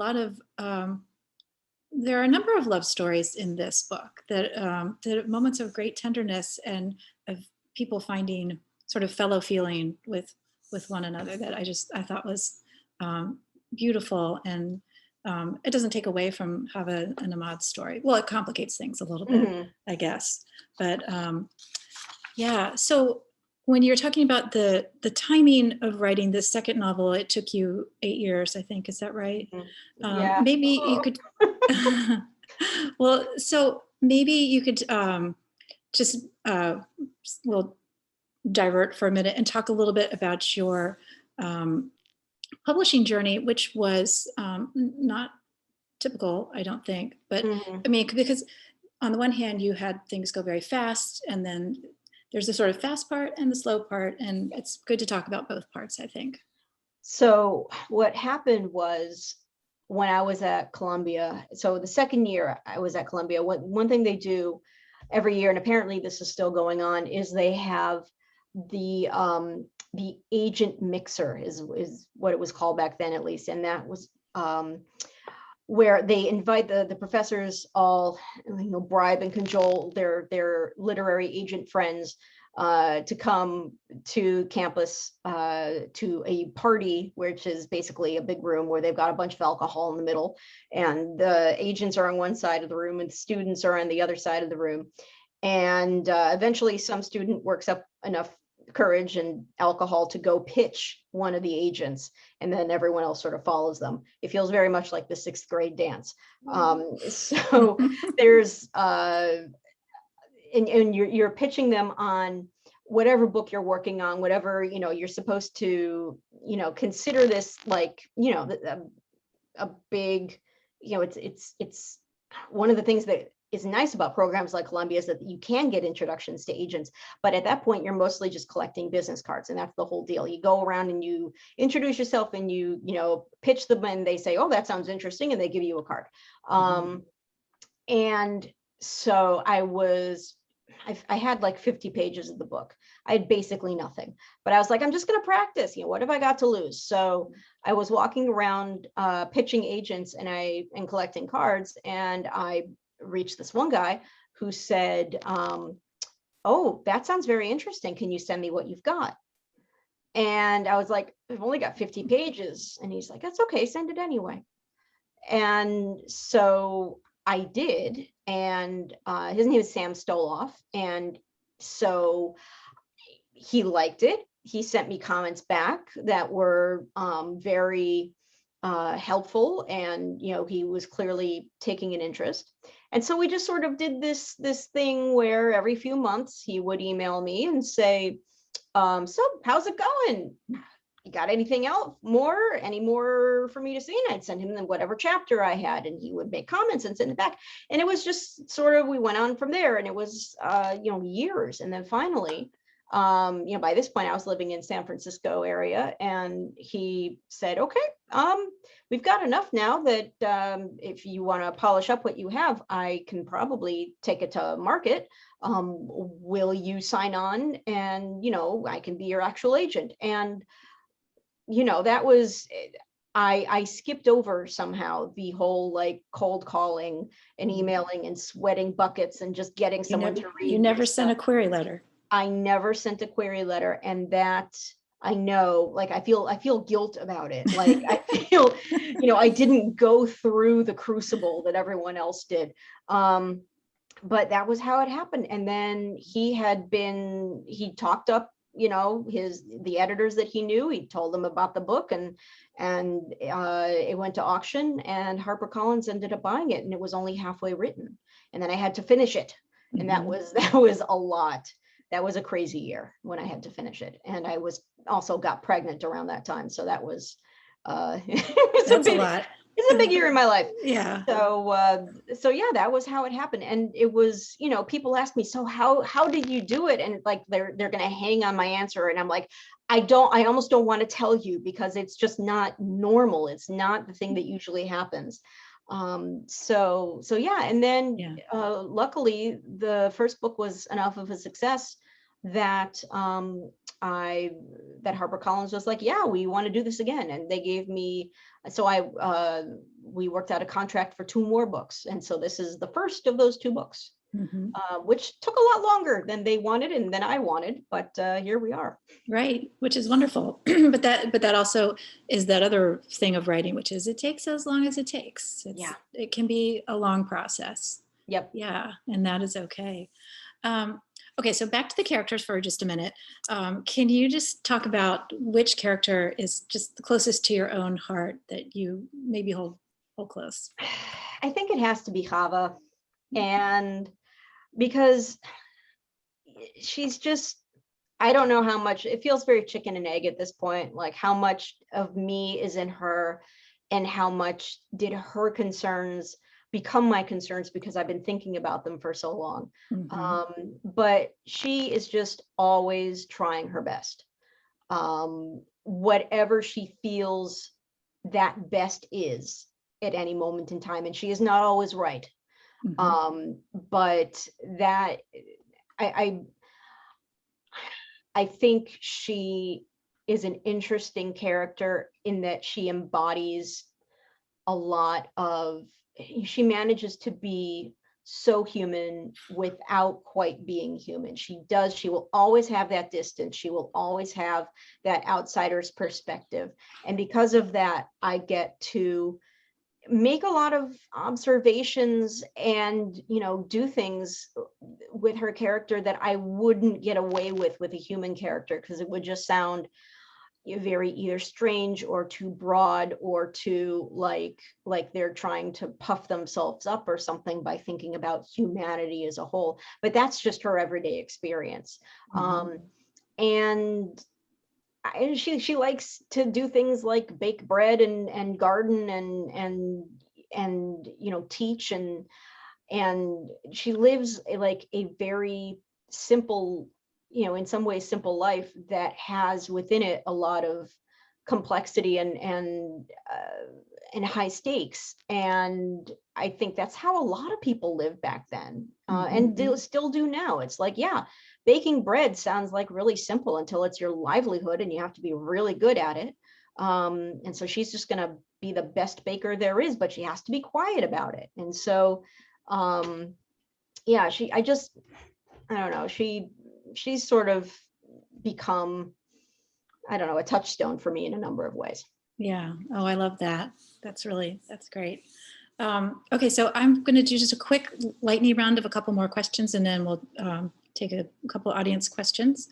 number of love stories in this book that are moments of great tenderness and of people finding sort of fellow feeling with one another, that I thought was beautiful. And it doesn't take away from Chava and Ahmad's story. Well, it complicates things a little bit, I guess. But yeah, so when you're talking about the timing of writing this second novel, it took you 8 years, I think. Is that right? Yeah. Maybe you could, well, so maybe you could just, we'll divert for a minute and talk a little bit about your publishing journey, which was not typical, I don't think. But I mean, because on the one hand, you had things go very fast, and then there's the sort of fast part and the slow part, and it's good to talk about both parts, I think. So what happened was, when I was at Columbia, so the second year I was at Columbia, one thing they do every year, and apparently this is still going on, is they have the agent mixer is what it was called back then, at least. And that was where they invite the professors all, bribe and cajole their literary agent friends to come to campus to a party, which is basically a big room where they've got a bunch of alcohol in the middle, and the agents are on one side of the room and the students are on the other side of the room. And eventually some student works up enough courage and alcohol to go pitch one of the agents, and then everyone else sort of follows them. It feels very much like the 6th grade dance. So there's and you're pitching them on whatever book you're working on, whatever, you're supposed to, consider this like, a big, it's one of the things that is nice about programs like Columbia is that you can get introductions to agents, but at that point you're mostly just collecting business cards, and that's the whole deal. You go around and you introduce yourself and you pitch them, and they say, oh, that sounds interesting, and they give you a card. And so I had like 50 pages of the book. I had basically nothing, but I was like, I'm just going to practice. What have I got to lose? So I was walking around pitching agents and collecting cards, and I reached this one guy who said, oh, that sounds very interesting. Can you send me what you've got? And I was like, I've only got 50 pages. And he's like, that's okay, send it anyway. And so I did, and his name is Sam Stoloff, and so he liked it. He sent me comments back that were very helpful, and he was clearly taking an interest. And so we just sort of did this thing where every few months he would email me and say, so how's it going? You got anything else any more for me to see? And I'd send him whatever chapter I had, and he would make comments and send it back. And it was just sort of, we went on from there, and it was, years. And then finally, by this point I was living in San Francisco area, and he said, okay, we've got enough now that if you want to polish up what you have, I can probably take it to market. Will you sign on? And, I can be your actual agent. And that was, I skipped over somehow the whole like cold calling and emailing and sweating buckets and just getting someone to read. You never sent a query letter. I never sent a query letter, and that I know, like, I feel guilt about it. Like I feel, I didn't go through the crucible that everyone else did. But that was how it happened. And then he talked up the editors that he knew. He told them about the book, and it went to auction, and HarperCollins ended up buying it, and it was only halfway written, and then I had to finish it. And that was a lot. That was a crazy year when I had to finish it, and I also got pregnant around that time, so that was that's a lot. It's a big year in my life. Yeah. So yeah, that was how it happened. And it was, people ask me, so how did you do it? And like, they're going to hang on my answer. And I'm like, I almost don't want to tell you, because it's just not normal. It's not the thing that usually happens. So yeah. And then luckily the first book was enough of a success that that HarperCollins was like, yeah, we want to do this again. And they gave me, we worked out a contract for 2 more books. And so this is the first of those 2 books, which took a lot longer than they wanted and than I wanted, but here we are. Right, which is wonderful. but that also is that other thing of writing, which is it takes as long as it takes. It can be a long process. Yep. Yeah, and that is okay. Okay, so back to the characters for just a minute. Can you just talk about which character is just the closest to your own heart that you maybe hold close? I think it has to be Chava. And because she's just, I don't know how much, it feels very chicken and egg at this point, like how much of me is in her and how much did her concerns become my concerns because I've been thinking about them for so long. But she is just always trying her best. Whatever she feels that best is at any moment in time. And she is not always right. But that I think she is an interesting character in that she embodies a lot of, she manages to be so human without quite being human. She will always have that distance. She will always have that outsider's perspective. And because of that, I get to make a lot of observations and, do things with her character that I wouldn't get away with a human character, because it would just sound very either strange or too broad or too like they're trying to puff themselves up or something by thinking about humanity as a whole. But that's just her everyday experience. And she likes to do things like bake bread and garden and teach, and she lives like a very simple, in some ways simple life that has within it a lot of complexity and high stakes. And I think that's how a lot of people lived back then, and still do now. It's like, yeah, baking bread sounds like really simple until it's your livelihood and you have to be really good at it. And so she's just going to be the best baker there is, but she has to be quiet about it. And so, yeah, I don't know, she's sort of become, I don't know, a touchstone for me in a number of ways. Yeah. Oh, I love that. That's great. Okay, so I'm going to do just a quick lightning round of a couple more questions, and then we'll take a couple audience questions.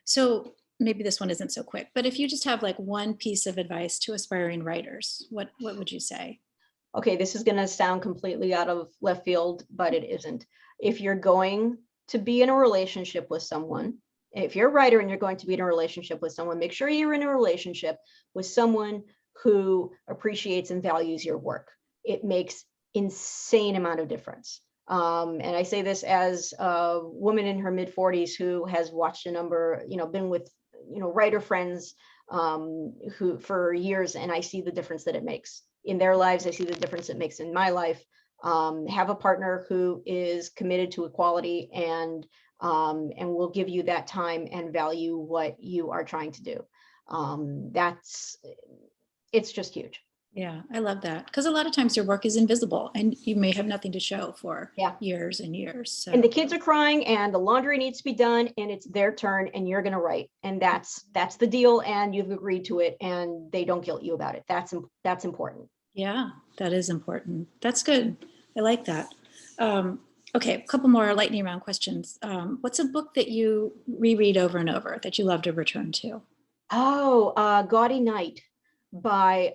So maybe this one isn't so quick, but if you just have like one piece of advice to aspiring writers, what would you say? Okay, this is going to sound completely out of left field, but it isn't. If you're going to be in a relationship with someone, if you're a writer and you're going to be in a relationship with someone, make sure you're in a relationship with someone who appreciates and values your work. It makes insane amount of difference. And I say this as a woman in her mid 40s who has watched a number, been with, writer friends who for years, and I see the difference that it makes in their lives. I see the difference it makes in my life. Have a partner who is committed to equality and will give you that time and value what you are trying to do. It's just huge. Yeah, I love that. Because a lot of times your work is invisible and you may have nothing to show for years and years. So. And the kids are crying and the laundry needs to be done and it's their turn and you're going to write. And that's the deal. And you've agreed to it and they don't guilt you about it. That's important. Yeah, that is important. That's good. I like that. Okay, a couple more lightning round questions. What's a book that you reread over and over that you love to return to? Oh, Gaudy Night by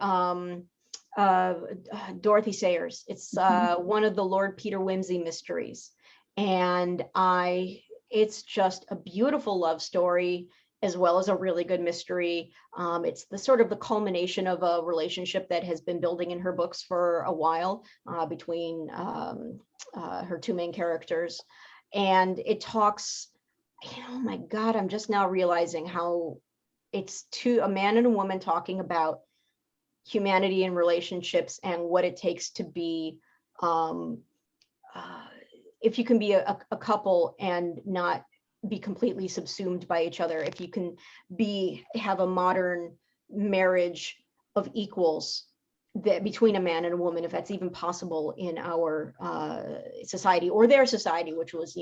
Dorothy Sayers. It's one of the Lord Peter Wimsey mysteries. And it's just a beautiful love story as well as a really good mystery. It's the sort of the culmination of a relationship that has been building in her books for a while between her two main characters. And it talks, oh my God, I'm just now realizing how it's a man and a woman talking about humanity and relationships and what it takes to be, if you can be a couple and not be completely subsumed by each other, if you can have a modern marriage of equals that between a man and a woman, if that's even possible in our society or their society, which was,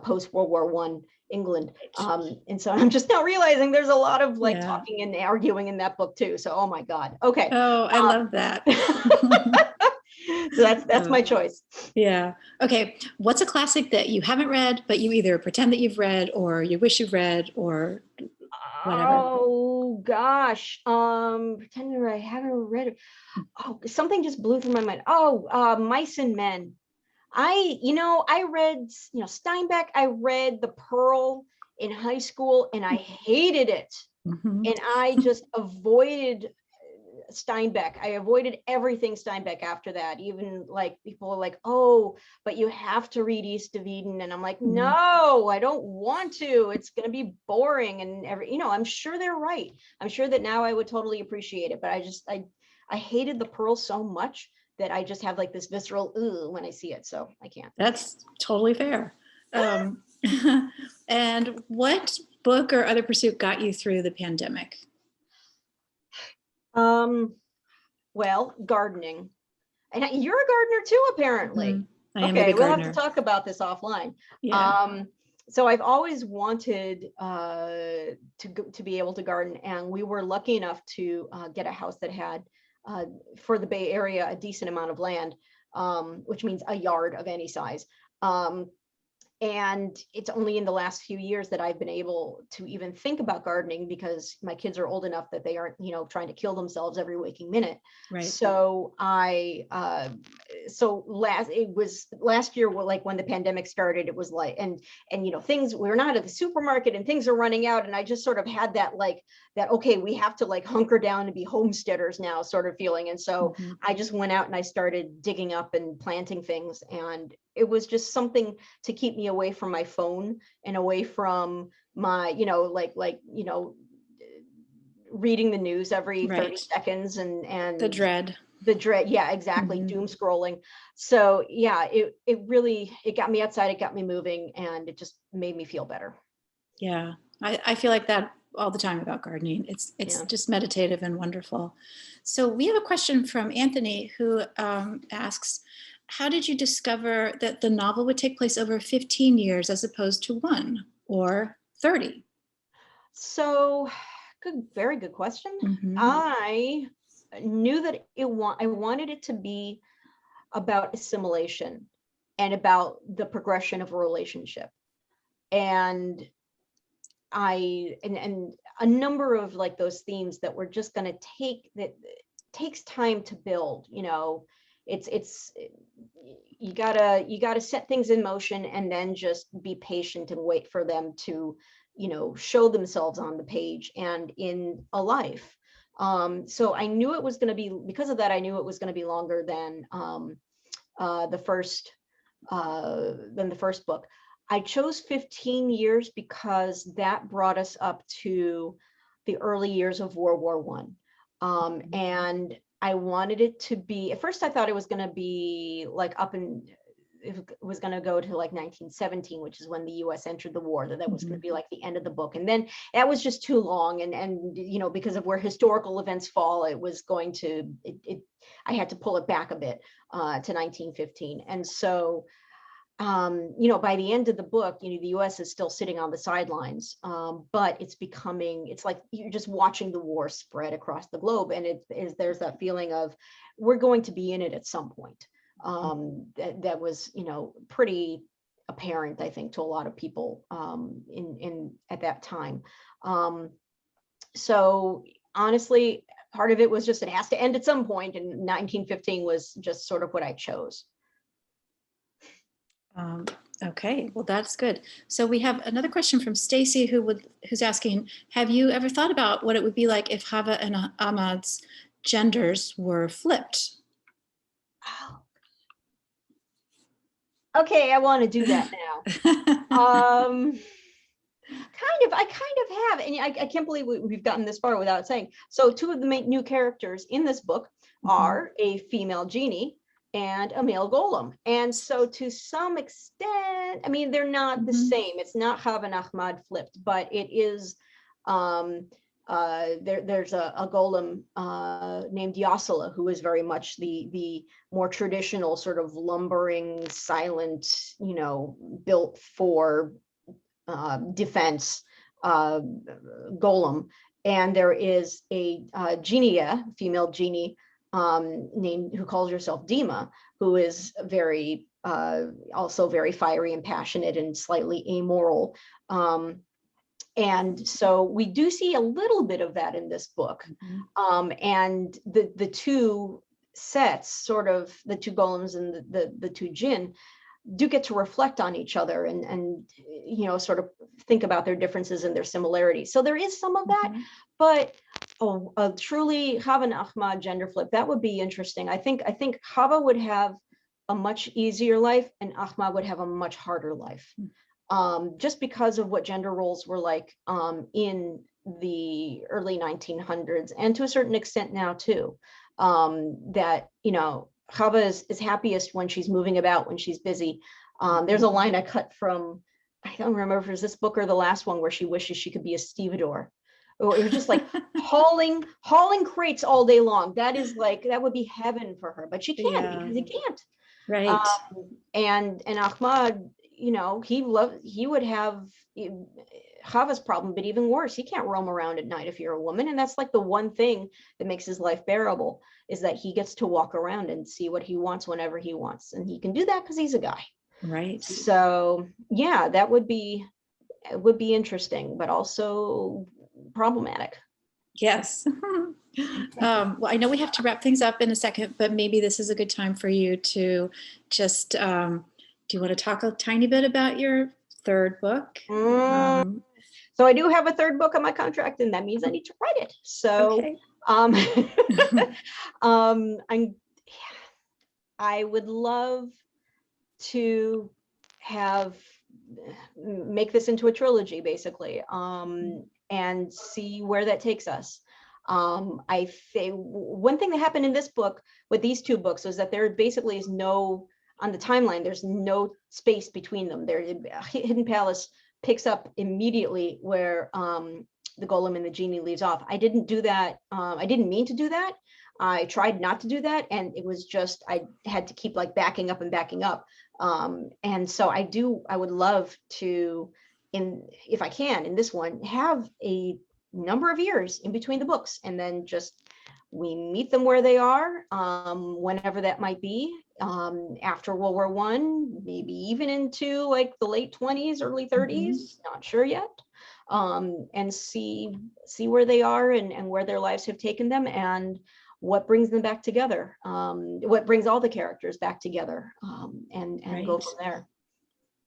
post World War I England. And so I'm just now realizing there's a lot of talking and arguing in that book too. So, oh my God. Okay. Oh, I love that. So that's my choice. Yeah. Okay. What's a classic that you haven't read, but you either pretend that you've read or you wish you've read or whatever? Oh gosh. Pretending I haven't read it. Oh, something just blew through my mind. Oh, Mice and Men. I read, Steinbeck. I read The Pearl in high school and I hated it. Mm-hmm. And I just avoided Steinbeck. I avoided everything Steinbeck after that. Even like people are like, oh, but you have to read East of Eden. And I'm like, no, I don't want to. It's going to be boring. And I'm sure they're right. I'm sure that now I would totally appreciate it. But I hated The Pearl so much that I just have like this visceral when I see it. So I can't. That's totally fair. And what book or other pursuit got you through the pandemic? Well, gardening. And you're a gardener too, apparently. Mm-hmm. I am okay, a big we'll gardener. have to talk about this offline. Yeah. So I've always wanted to be able to garden, and we were lucky enough to get a house that had for the Bay Area a decent amount of land, which means a yard of any size. And it's only in the last few years that I've been able to even think about gardening because my kids are old enough that they aren't, trying to kill themselves every waking minute. Right. So it was last year, like when the pandemic started, it was like, and things, we're not at the supermarket and things are running out. And I just sort of had that, okay, we have to hunker down and be homesteaders now sort of feeling. And so I just went out and I started digging up and planting things. And it was just something to keep me away from my phone and away from my, reading the news every 30 seconds and the dread. Yeah, exactly. Doom scrolling. So yeah, it really got me outside, it got me moving, and it just made me feel better. Yeah, I feel like that all the time about gardening. It's just meditative and wonderful. So we have a question from Anthony who asks, how did you discover that the novel would take place over 15 years as opposed to 1 or 30? So very good question. I knew that I wanted it to be about assimilation and about the progression of a relationship. And and a number of like those themes that we're just going to that takes time to build, you know. It's you gotta set things in motion and then just be patient and wait for them to, you know, show themselves on the page and in a life. So I knew it was going to be, because of that, I knew it was going to be longer than the first book. I chose 15 years because that brought us up to the early years of World War I. And I wanted it to be, at first I thought it was going to be like it was going to go to like 1917, which is when the US entered the war, that was going to be like the end of the book. And then that was just too long. And you know, because of where historical events fall, it was going to, I had to pull it back a bit to 1915. And so, you know, by the end of the book, you know, the US is still sitting on the sidelines, but it's like you're just watching the war spread across the globe. And there's that feeling of, we're going to be in it at some point. That was, you know, pretty apparent, I think, to a lot of people at that time. So honestly, part of it was just, it has to end at some point, and 1915 was just sort of what I chose. Okay, well, that's good. So we have another question from Stacy who's asking, have you ever thought about what it would be like if Chava and Ahmad's genders were flipped? Oh. Okay, I want to do that now. I kind of have, and I can't believe we've gotten this far without saying. So two of the main new characters in this book are a female genie and a male golem. And so to some extent, I mean, they're not the same. It's not Chava and Ahmad flipped, but it is, there's a golem named Yasala, who is very much the more traditional sort of lumbering, silent, you know, built for defense golem. And there is a genia, female genie, who calls herself Dima, who is very also very fiery and passionate and slightly amoral. And so we do see a little bit of that in this book. And the two sets, sort of the two golems and the two jinn, do get to reflect on each other and you know, sort of think about their differences and their similarities. So there is some of that, but a truly Chava and Ahmad gender flip, that would be interesting. I think Chava would have a much easier life and Ahmad would have a much harder life, just because of what gender roles were like in the early 1900s, and to a certain extent now too. That, you know, Chava is happiest when she's moving about, when she's busy. There's a line I cut from, I don't remember if it was this book or the last one, where she wishes she could be a stevedore. Or it was just like hauling crates all day long. That is like, that would be heaven for her, but she can't, because he can't. Right. And Ahmad, you know, he would have Chava's problem, but even worse, he can't roam around at night if you're a woman. And that's like the one thing that makes his life bearable, is that he gets to walk around and see what he wants whenever he wants. And he can do that because he's a guy. Right. So yeah, it would be interesting, but also problematic. Yes. Well, I know we have to wrap things up in a second, but maybe this is a good time for you to just, do you want to talk a tiny bit about your third book? So I do have a third book on my contract, and that means I need to write it. So okay. I would love to make this into a trilogy, basically, and see where that takes us. I think one thing that happened in this book with these two books is that there basically is no, on the timeline, there's no space between them. Hidden Palace picks up immediately where the golem and the genie leaves off. I didn't do that. I didn't mean to do that. I tried not to do that, and it was just, I had to keep like backing up and backing up. And so I would love to, if I can, in this one, have a number of years in between the books, and then just We meet them where they are, whenever that might be, after World War I, maybe even into like the late 20s, early 30s, not sure yet, and see where they are and where their lives have taken them, and what brings them back together, what brings all the characters back together, and go from there.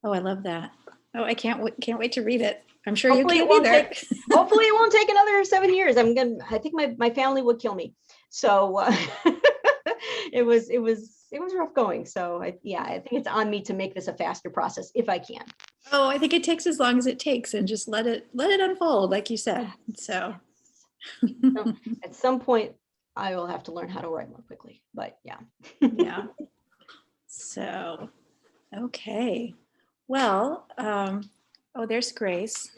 Oh, I love that. Oh, I can't wait to read it. I'm sure Hopefully you can either. Hopefully it won't take another 7 years. I think my family would kill me. So it was rough going. So I think it's on me to make this a faster process if I can. Oh, I think it takes as long as it takes, and just let it unfold, like you said. So at some point I will have to learn how to write more quickly, but yeah. Yeah. So, okay. Well, oh, there's Grace.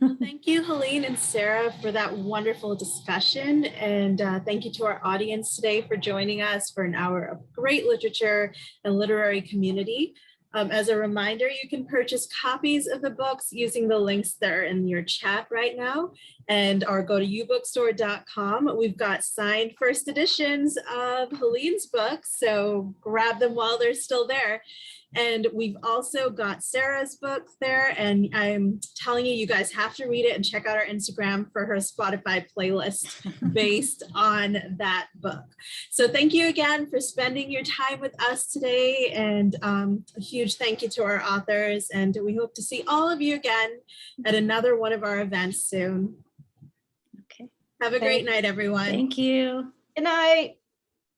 Well, thank you, Helene and Sarah, for that wonderful discussion. And thank you to our audience today for joining us for an hour of great literature and literary community. As a reminder, you can purchase copies of the books using the links that are in your chat right now, or go to ubookstore.com. We've got signed first editions of Helene's books, so grab them while they're still there. And we've also got Sarah's book there, and I'm telling you, you guys have to read it and check out our Instagram for her Spotify playlist based on that book. So thank you again for spending your time with us today, and a huge thank you to our authors, and we hope to see all of you again at another one of our events soon. Okay. Have a great night, everyone. Thank you. Good night.